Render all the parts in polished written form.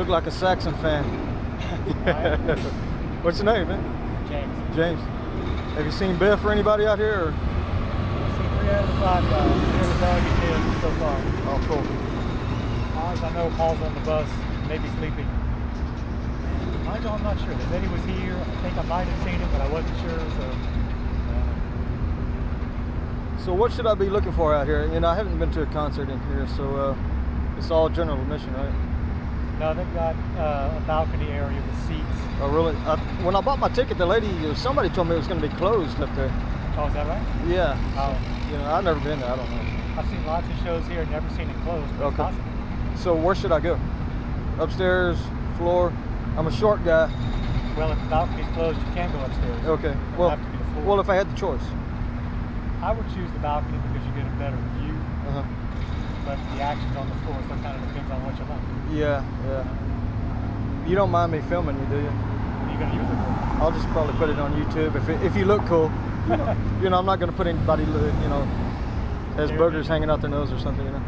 look like a Saxon fan. What's your name, man? James. James. Have you seen Biff or anybody out here? Or? I've seen 3 out of the 5 guys. 3 of the dog kids so far. Oh, cool. As far as I know, Paul's on the bus, maybe sleeping. Nigel, I'm not sure. If Eddie was here, I think I might have seen him, but I wasn't sure, so. So what should I be looking for out here? You know, I haven't been to a concert in here, so it's all general admission, right? No, they've got a balcony area with seats. Oh, really? When I bought my ticket, the lady, somebody told me it was going to be closed up there. Oh, is that right? Yeah. Oh. So, you know, I've never been there. I don't know. I've seen lots of shows here, never seen it closed, but it's possible. So where should I go? Upstairs, floor? I'm a short guy. Well, if the balcony's closed, you can go upstairs. Okay. Well, have to be the floor. Well, if I had the choice. I would choose the balcony because you get a better view. But the action's on the floor, so it kind of depends on what you like. Yeah, yeah. You don't mind me filming you, do you? What are you going to use it for? I'll just probably put it on YouTube if you look cool. You know, I'm not going to put anybody, you know, has boogers hanging out their nose or something, you know.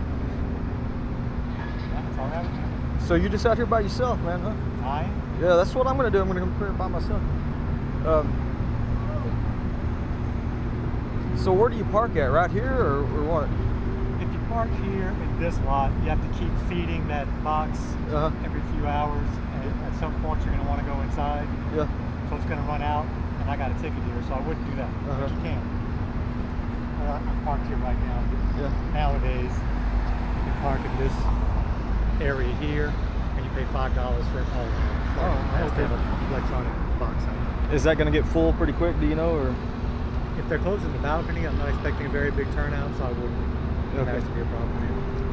That's all I have. So you just out here by yourself, man, huh? I am. Yeah, that's what I'm going to do. I'm going to come here by myself. So where do you park at? Right here or what? If you park here in this lot, you have to keep feeding that box every few hours, and at some point you're going to want to go inside. Yeah. So it's going to run out, and I got a ticket here, so I wouldn't do that. But you can. I'm parked here right now. Yeah. Nowadays, you can park in this area here, and you pay $5 for it all. Has to have an electronic box on it. Is that going to get full pretty quick? Do you know, or? If they're closing the balcony, I'm not expecting a very big turnout, so I wouldn't. It has to be a problem.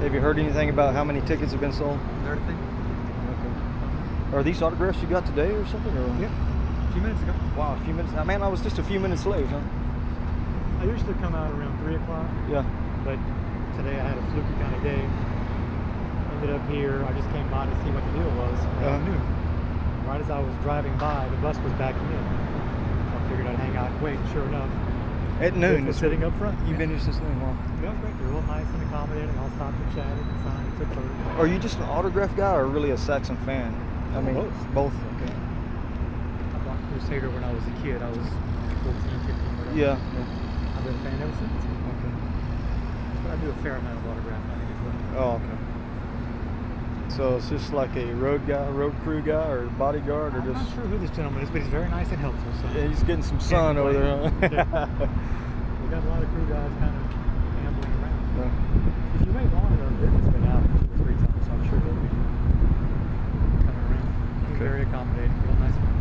Have you heard anything about how many tickets have been sold? Heard a thing? Okay. Are these autographs you got today or something? Or? Yeah, a few minutes ago. Wow, a few minutes. Man, I was just a few minutes late, huh? I usually come out around 3 o'clock. Yeah. But today I had a fluky kind of day. Ended up here. I just came by to see what the deal was around noon. Right as I was driving by, the bus was backing in. So I figured I'd hang out and wait. Sure enough. At noon? Was sitting up front. You've been here since noon, huh? Yeah, great. They're real nice and accommodating. All stopped and chatted and signed and took photos. Are you just an autograph guy or really a Saxon fan? I mean, both. Both, okay. I bought Crusader when I was a kid. I was 14, 15, whatever. Yeah. I've been a fan ever since. Okay. But I do a fair amount of autograph hunting as well. Oh, okay. So it's just like a road guy, road crew guy, or bodyguard, or I'm not sure who this gentleman is, but he's very nice and helpful. So yeah, he's getting some sun over there. Huh? Yeah. We got a lot of crew guys kind of ambling around. Yeah. If you wait long enough, Biff has been out 2 or 3 times, so I'm sure he'll be coming around. He's very accommodating, real nice man.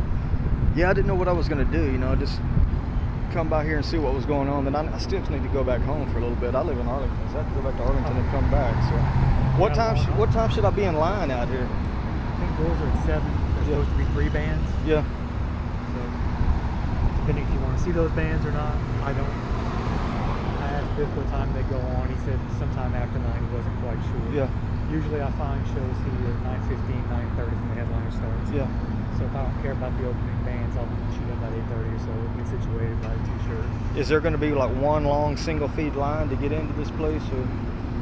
Yeah, I didn't know what I was going to do. You know, just come by here and see what was going on. Then I still need to go back home for a little bit. I live in Arlington, so I have to go back to Arlington and come back. So, what time should I be in line out here? I think doors are at 7. There's supposed to be 3 bands. Yeah. So, depending if you want to see those bands or not, I don't. I asked Biff what time they go on. He said sometime after 9. He wasn't quite sure. Yeah. Usually I find shows here at 9:15, 9:30 when the headliner starts. Yeah. So if I don't care about the opening bands, I'll shoot up at 8:30 or so. Get situated, buy a t-shirt. Is there going to be like one long single feed line to get into this place? Or?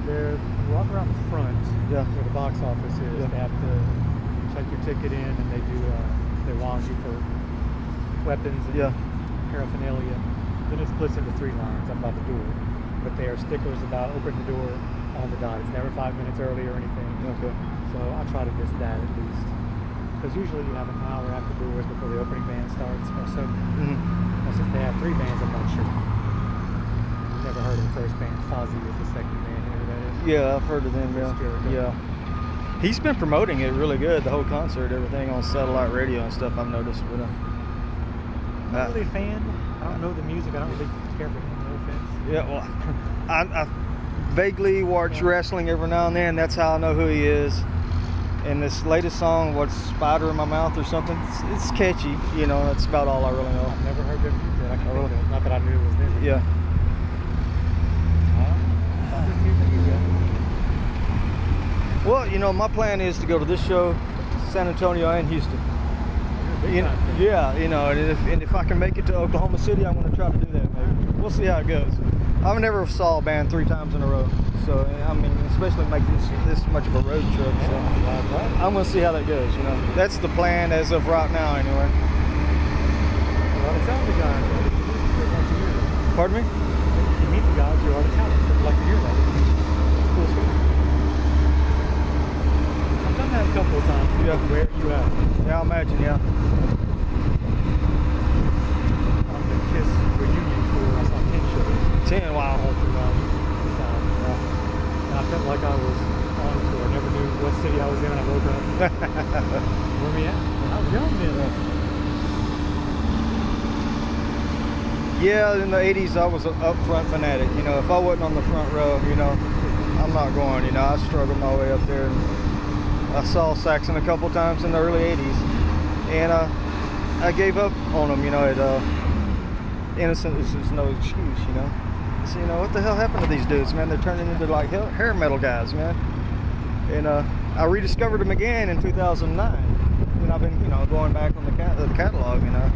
They're walk around the front where the box office is. Yeah. They have to check your ticket in, and they do they watch you for weapons and paraphernalia. Then it splits into 3 lines up by the door. But there are stickers about open the door on the dot. It's never 5 minutes early or anything. Okay. So I try to miss that at least. Because usually you have an hour after doors before the opening band starts or so. Unless if they have 3 bands, I'm not sure. I've never heard of the first band. Fozzy is the second band. You know who that is? Yeah, I've heard of them, yeah. He's been promoting it really good, the whole concert, everything on satellite radio and stuff, I've noticed. But, I'm not really a fan. I don't know the music. I don't really care for him, no offense. Yeah, well, I vaguely watch wrestling every now and then. That's how I know who he is. And this latest song, what's Spider in My Mouth or something, it's catchy, you know, that's about all I really know. I've never heard them music. I can think of it. Not that I knew it was them. Yeah. Well, you know, my plan is to go to this show, San Antonio and Houston. Yeah, you know, and if I can make it to Oklahoma City, I'm going to try to do that maybe. We'll see how it goes. I've never saw a band 3 times in a row. So I mean, especially make this much of a road trip. So I'm gonna see how that goes. You know, that's the plan as of right now, anyway. Well, the sound the guys. They'd like to hear that. Pardon me? You meet the guys who are out of town. They'd like to hear that. It's cool story. I've done that a couple of times. Yeah. Where you at? Yeah, I imagine. Yeah. On the Kiss reunion tour, I saw 10 shows. 10. Wow. All throughout the South. And I felt like I was on tour. I never knew what city I was in when I woke up. Where we at? I was young then. Yeah, in the 80s, I was an up-front fanatic. You know, if I wasn't on the front row, you know, I'm not going. You know, I struggled my way up there. And I saw Saxon a couple times in the early 80s, and I gave up on them. You know, innocent is no excuse. You know, so you know what the hell happened to these dudes, man? They're turning into like hair metal guys, man. And I rediscovered them again in 2009, and I've been, you know, going back on the catalog. You know.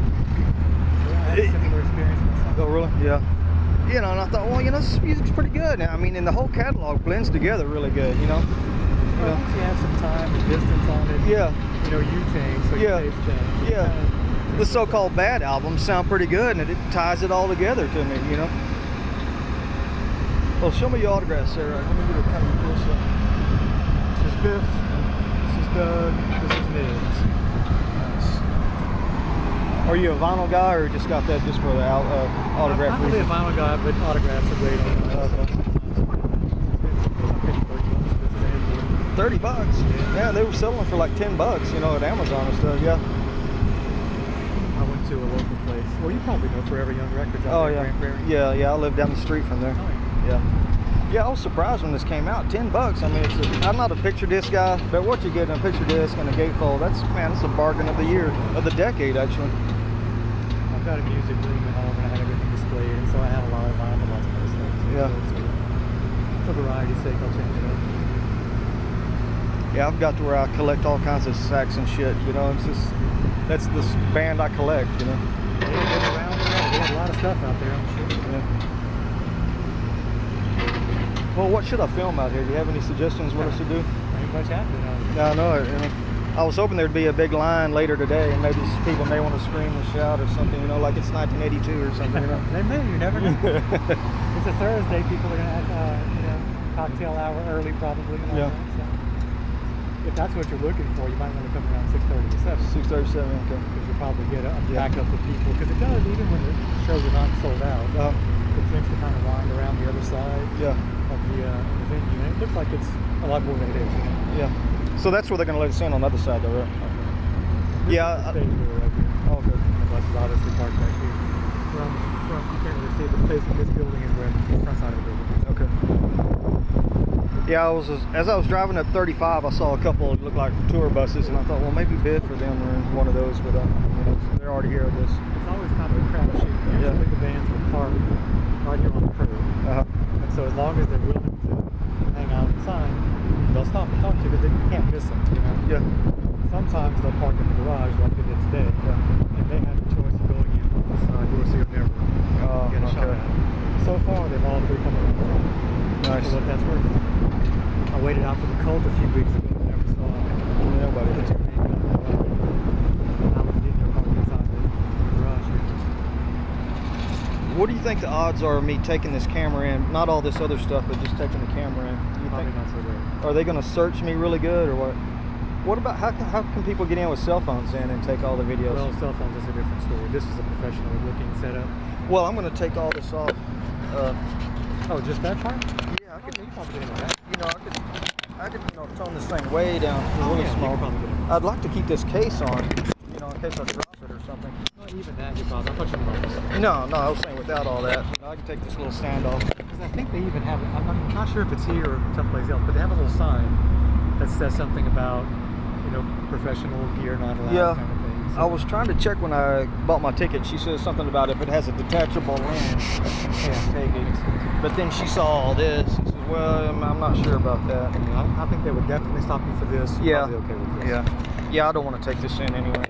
I had a similar experience myself. Oh, really? Yeah. You know, and I thought, well, you know, this music's pretty good. I mean, and the whole catalog blends together really good, you know? Well, once you have some time and distance on it, yeah. You know, you change, so your taste change. Yeah. The so-called bad albums sound pretty good, and it ties it all together to me, you know? Well, show me your autograph, Sarah. Let me get a kind of close up. This is Biff. This is Doug. This is Nibs. Are you a vinyl guy, or just got that just for the autograph? I'm really a vinyl guy, but autographs are great. $30. Yeah, they were selling for like $10, you know, at Amazon and stuff. Yeah. I went to a local place. Well, you probably know Forever Young Records. Oh yeah. Yeah. I live down the street from there. Oh, yeah. Yeah, I was surprised when this came out. $10. I mean, I'm not a picture disc guy, but what you get in a picture disc and a gatefold, that's a bargain of the year, of the decade, actually. I've got a music room at home and I had everything displayed, and so I have a lot of vinyl, lots of other stuff too. Yeah. So for variety's sake, I'll change it up. Yeah, I've got to where I collect all kinds of Saxon shit, you know. It's just, that's this band I collect, you know. They had a lot of stuff out there, I'm sure. Yeah. Well, what should I film out here? Do you have any suggestions what I should do? Ain't much happening out here. Yeah, I know. I was hoping there'd be a big line later today, and maybe people may want to scream and shout or something, you know, like it's 1982 or something, you know. They may, you never know. It's a Thursday, people are going to have, you know, cocktail hour early probably. Yeah. So if that's what you're looking for, you might want to come around 6:30 to 7. 6:37, okay. Because you'll probably get a backup of people. Because it does, even when the shows are not sold out, it tends to kind of wind around the other side of the venue. And it looks like it's a lot more than it is. You know? Yeah. So that's where they're going to let us in on the other side, though, right? Okay. Yeah. Stage door right here. Oh, okay. The bus is obviously parked back here. From you can't really see, but facing this building is where the front side of the building is. Okay. Yeah, as I was driving up 35, I saw a couple look like tour buses, and I thought, well, maybe Biff or them are in one of those, but you know, they're already here, I guess. It's always kind of a crapshoot. Usually the bands will park right here on the curb. And so as long as they're willing to hang out and sign, they'll stop and talk to you, because you can't miss them, you know? Yeah. Sometimes they'll park in the garage like they did today, and they have the choice of going in on the side door, so you'll never get a shot at them. So far, they've all three come around the front. Nice. For what that's worth. I waited out for the Cult a few weeks ago and never saw nobody. The two people. I was getting their parking inside the garage here. What do you think the odds are of me taking this camera in? Not all this other stuff, but just taking the camera in. Probably not so great. Are they going to search me really good, or what? What about how can people get in with cell phones in and take all the videos? Well, cell phones is a different story. This is a professional looking setup. Well, I'm going to take all this off. Oh, just that part? Yeah, I could. You probably get in with that. You know, I could, you know, tone this thing way down. It's really small. I'd like to keep this case on, you know, in case I drop it or something. Not even that, you probably. I thought you were No, I was saying without all that. You know, I can take this little stand off. Because I think they even have, I'm not sure if it's here or someplace else, but they have a little sign that says something about, you know, professional gear not allowed kind of thing. So I was trying to check when I bought my ticket. She says something about if it has a detachable lens, you can't take it. But then she saw all this and said, well, I'm not sure about that. I think they would definitely stop you for this. Yeah. Probably okay with this. Yeah, I don't want to take this in anyway.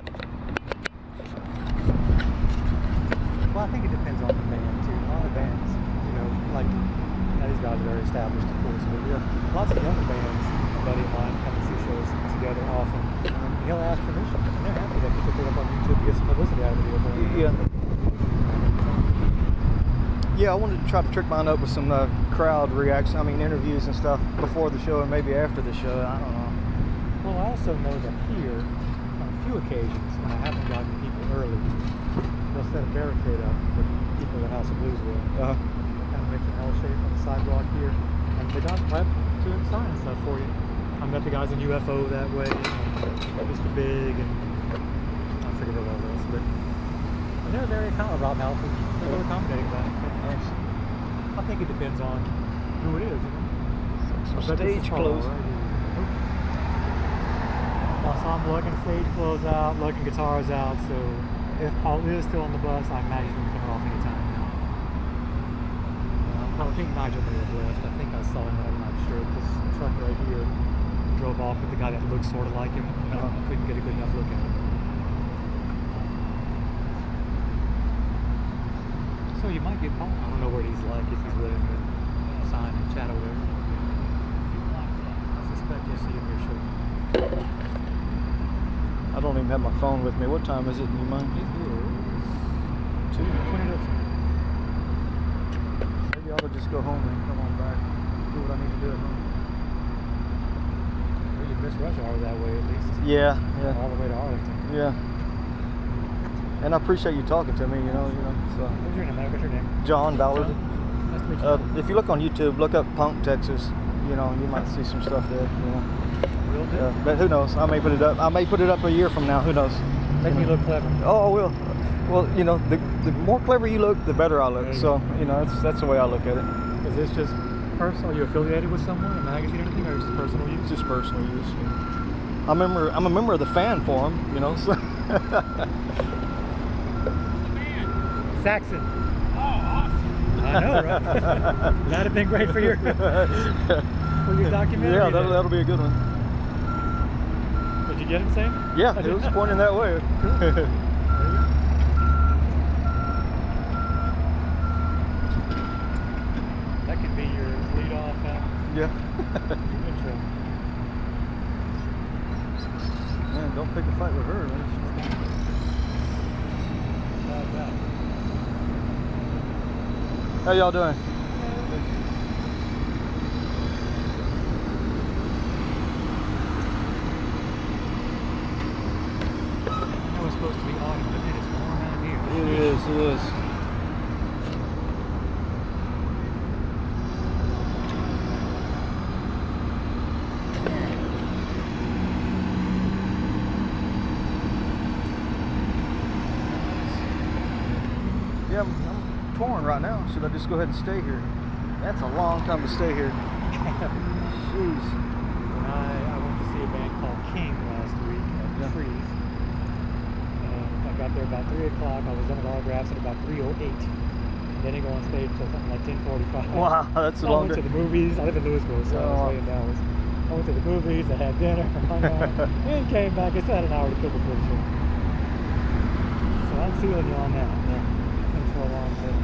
Well, I think it depends on the band too. A lot of bands, you know, like, these guys are very established, of course, but Yeah. lots of younger bands, a buddy of mine, come and see shows together often. He'll ask permission, and they're happy that people put it up on YouTube to get some publicity out of the video for them. Yeah. Yeah, I wanted to try to trick mine up with some crowd reaction, I mean interviews and stuff before the show and maybe after the show, I don't know. Well, I also know that here, on a few occasions, when I haven't gotten people early, they'll set a barricade up for people at House of Blues will. Kind of makes an L shape on the sidewalk here, and the guys right doing sign stuff for you. I met the guys in UFO that way, and Mr. Big, and I forget what else, but they're very accommodating. Rob Halford, they're really accommodating about it. Nice. I think it depends on who it is. Some stage clothes. So I'm lugging stage clothes out, lugging guitars out, so if Paul is still on the bus, I imagine he'll come off anytime now. I think Nigel may have left. I think I saw him, but I'm not sure. This truck right here drove off with the guy that looks sort of like him. Couldn't get a good enough look at him. So you might get Paul. I don't know what he's like, if he's willing to sign and chat or whatever. I suspect you'll see him here shortly. I don't even have my phone with me. What time is it? Do you mind? It is 20 minutes. Maybe I ought to just go home and come on back. Do what I need to do at home. Well, you miss rush hour that way at least. Yeah, All the way to Arlington. yeah. And I appreciate you talking to me, you know. So. What's your name, Mike? What's your name? John Ballard. Nice to meet you. If you look on YouTube, look up Punk Texas. You know, you might see some stuff there. You know. Real good. Yeah, but who knows? I may put it up. I may put it up a year from now. Who knows? Make me look clever. Oh, I will. Well, you know, the more clever you look, the better I look. So, you know, that's the way I look at it. Is this just personal? Are you affiliated with someone, a magazine or anything, or just personal use? It's just personal use. I'm a member of the fan forum. You know. So. Saxon. Oh, awesome. I know, right? That'd have been great for your documentary. Yeah, that'll be a good one. Did you get him, Sam? Yeah, it was pointing that way. That could be your lead off Yeah. intro. Man, don't pick a fight with her, man. How y'all doing? I know it's supposed to be autumn, but it is warm out here. It is. Yeah, I'm torn right now. Should I just go ahead and stay here? That's a long time to stay here. Jeez. I went to see a band called King last week at Trees. And I got there about 3 o'clock. I was done with autographs at about 3:08. And they didn't go on stage until something like 10:45. Wow, that's a I long went day. to the movies. I live in Louisville, so I was way in Dallas. I went to the movies, I had dinner, hung out, and came back. I still had an hour to kill before the show. So I'm feeling you on that. Thanks for a long day.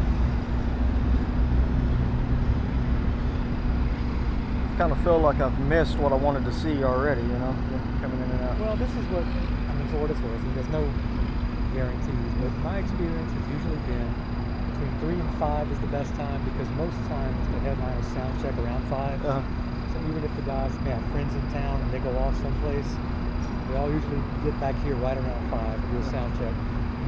Kind of feel like I've missed what I wanted to see already, you know, coming in and out. Well, this is what, I mean, for what it's worth, and there's no guarantees, but my experience has usually been between 3 and 5 is the best time, because most times the headliners sound check around 5. So even if the guys may have friends in town and they go off someplace, they all usually get back here right around 5 and do a sound check.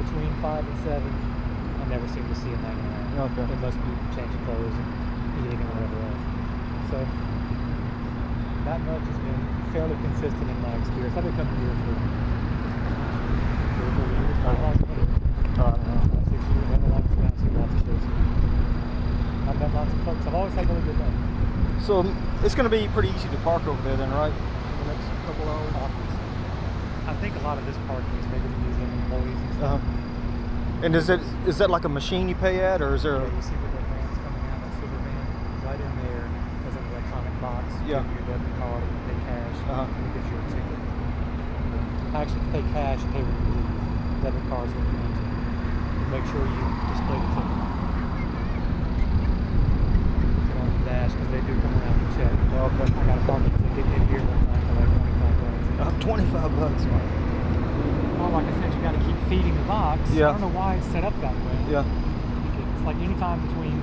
Between 5 and 7, I never seem to see them hanging around. Okay. They must be changing clothes and eating and whatever else. So that much has been fairly consistent in my experience. I've been coming here for 3 or 4 years. I don't know. 6 years. I've been lots of shows. I've met lots of folks. I've always had really good luck. So it's going to be pretty easy to park over there then, right? The next couple hours? I think a lot of this parking is maybe the museum employees and stuff. And is that like a machine you pay at, or is there? Yeah, you see where the van's coming out, that silver van? Right in there, there's an electronic box. Yeah. You give your debit card, you pay cash, and it gives you a ticket. Actually, pay cash, pay when you leave. Debit cards when you enter. Make sure you display the ticket. cash because they do come around and check. Okay. I got a parking ticket in here one time for like $25. 25 bucks. Well, like I said, you got to keep feeding the box. Yeah. I don't know why it's set up that way. Yeah. It's like anytime between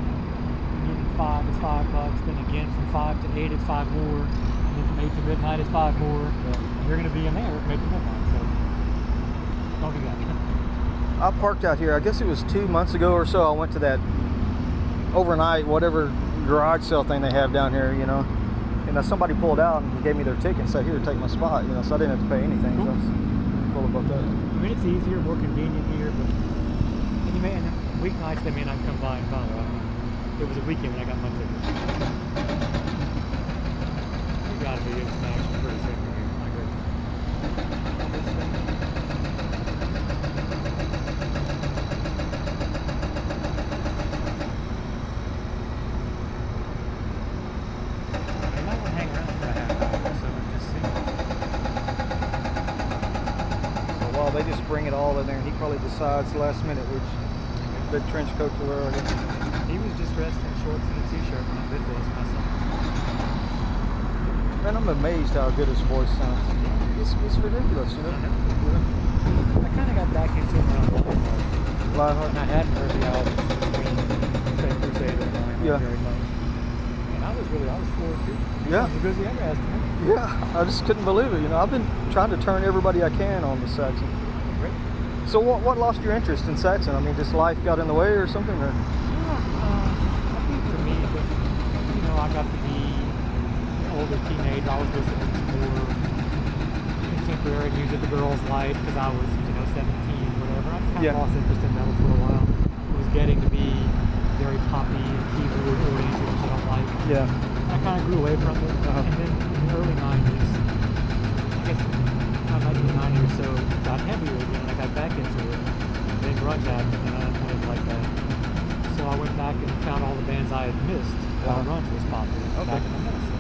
noon and 5 is $5. Then again from 5 to 8 it's 5 more. And then from 8 to midnight it's 5 more. Yeah. And you're going to be in there making midnight. So don't do that. I parked out here, I guess it was 2 months ago or so. I went to that overnight, whatever garage sale thing they have down here, you know. And somebody pulled out and gave me their ticket and said, here, take my spot, you know, so I didn't have to pay anything. Cool. So I was cool about that. I mean, it's easier, more convenient here, but and weeknights they may not come by and follow. I mean, it was a weekend when I got my ticket. You gotta be in some action pretty soon here. My goodness. They just bring it all in there, and he probably decides last minute which big trench coat to wear. He was just dressed in shorts and a t-shirt when I did this myself. Man, I'm amazed how good his voice sounds. It's ridiculous, you know? I kind of got back into it around Lionheart. And I hadn't heard the albums between Crusader and Lionheart very much. And I was floored too. Yeah. As good as he ever has to me. Yeah, I just couldn't believe it. You know, I've been trying to turn everybody I can on to Saxon. Great. So what lost your interest in Saxon? I mean, just life got in the way or something? Or? Yeah, I think for me, you know, I got to be an older teenager. I was listening to more contemporary music the girls liked because I was, you know, 17, whatever. I just kind of lost interest in metal for a while. It was getting to be very poppy and keyboard oriented, which I don't like. Yeah. I kind of grew away from it. And then in the early 90s, I guess around 1990 or so, got heavier again and I got back into it. And then grunge happened and I didn't like that. So I went back and found all the bands I had missed while grunge was popular back in the Minnesota.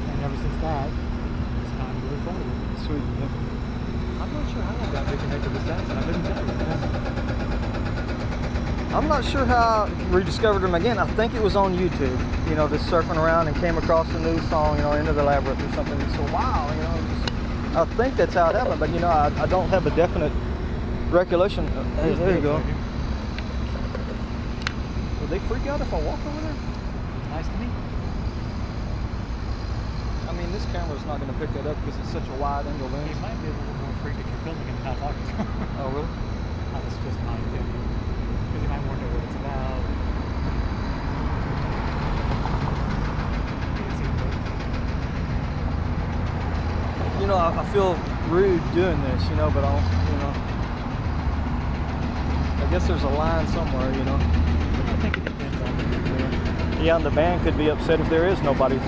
And ever since that, it's kind of moving forward. Sweet. Yeah. I'm not sure how I got reconnected with Saxon. I couldn't tell you. I'm not sure how I rediscovered him again. I think it was on YouTube, you know, just surfing around and came across a new song, you know, Into the Labyrinth or something. So, wow, you know, I think that's how it happened, but, you know, I don't have a definite recollection. Hey, there you go. Would they freak out if I walk over there? Nice to meet you. I mean, this camera's not going to pick that up because it's such a wide angle lens. You might be a little more freaked if you're filming and not talking to him. Oh, really? That's just my opinion. Because you might wonder what it's about. You know, I feel rude doing this, you know, but I'll, you know, I guess there's a line somewhere, you know. I think it depends on the Yeah, and the band could be upset if there is nobody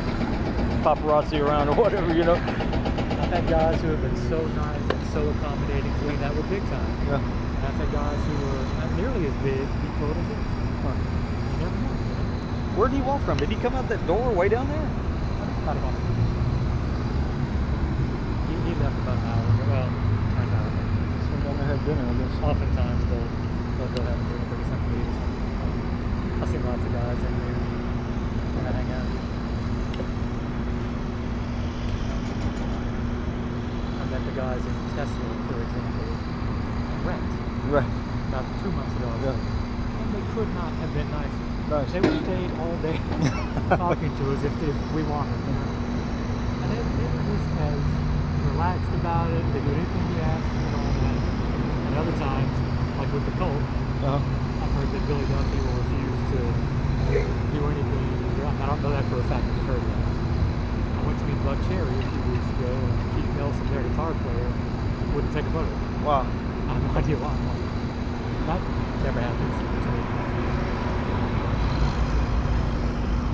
paparazzi around or whatever, you know. I've had guys who have been so nice and so accommodating to me that were big time. Yeah. And I've had guys who were not nearly as big be total dicks. Huh. You never know. Where did he walk from? Did he come out that door way down there? I think about it. He left about an hour ago. Well, an hour ago. So down there had dinner, I guess. Oftentimes they'll go have a drink or something to eat or something. I've seen lots of guys in there when I hang out. I met the guys in Tesla, for example, rent. Right. About 2 months ago. Yeah. And they could not have been nicer. Nice. They would have stayed all day talking to us if we wanted, you know. And they were just as relaxed about it. They do anything we asked and all that. And other times, like with the cult, I've heard that Billy Duffy will refuse to do anything. I don't know that for a fact. I've heard that. I went to meet Buck Cherry a few weeks ago, and Keith Nelson, their guitar player, wouldn't take a photo. Wow. I have no idea why. That never happens.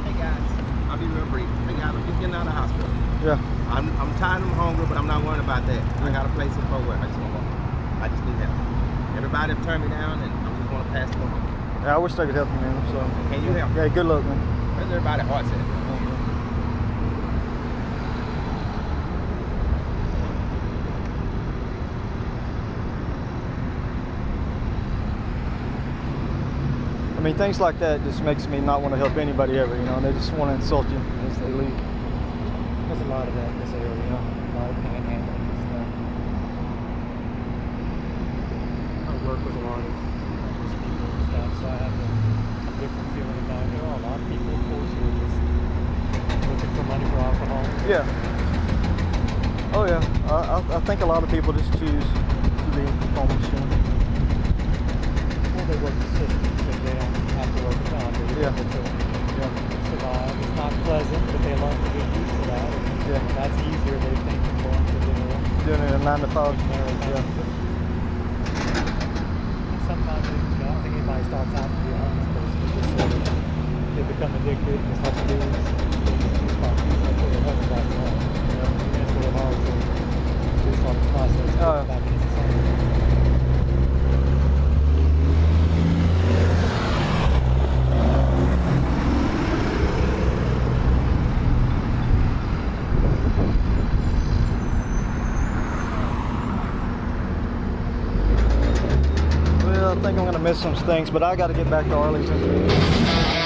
Hey guys, I'll be real brief. Hey guys, I'm just getting out of the hospital. Yeah. I'm tired, I'm hungry, but I'm not worried about that. I got a place in Fort Worth. I just need help. Everybody have turned me down, and I just want to pass it on. Yeah, I wish I could help you, man. So. Can you help? Yeah, good luck, man. Where's everybody hearts at? I mean, things like that just makes me not want to help anybody ever, you know. They just want to insult you as they leave. There's a lot of that in this area, a lot of panhandling and stuff. I work with a lot of homeless people and stuff, so I have a different feeling about it. There are a lot of people, of course, who are just looking for money for alcohol. Yeah. Oh yeah. I think a lot of people just choose to be homeless. You know? Well, they work the system because they don't have to work a job. They're able to survive. It's not pleasant, but they learn to get used to that. And that's easier, they think, than going to doing it a 9 to 5. And sometimes, I don't think anybody starts out to be a homeless person. It's just sort of, they become addicted and it's like to lose these properties. That's what they're having back home. And it's sort of hard to start the process of getting back into society. I think I'm gonna miss some things, but I got to get back to Arlington.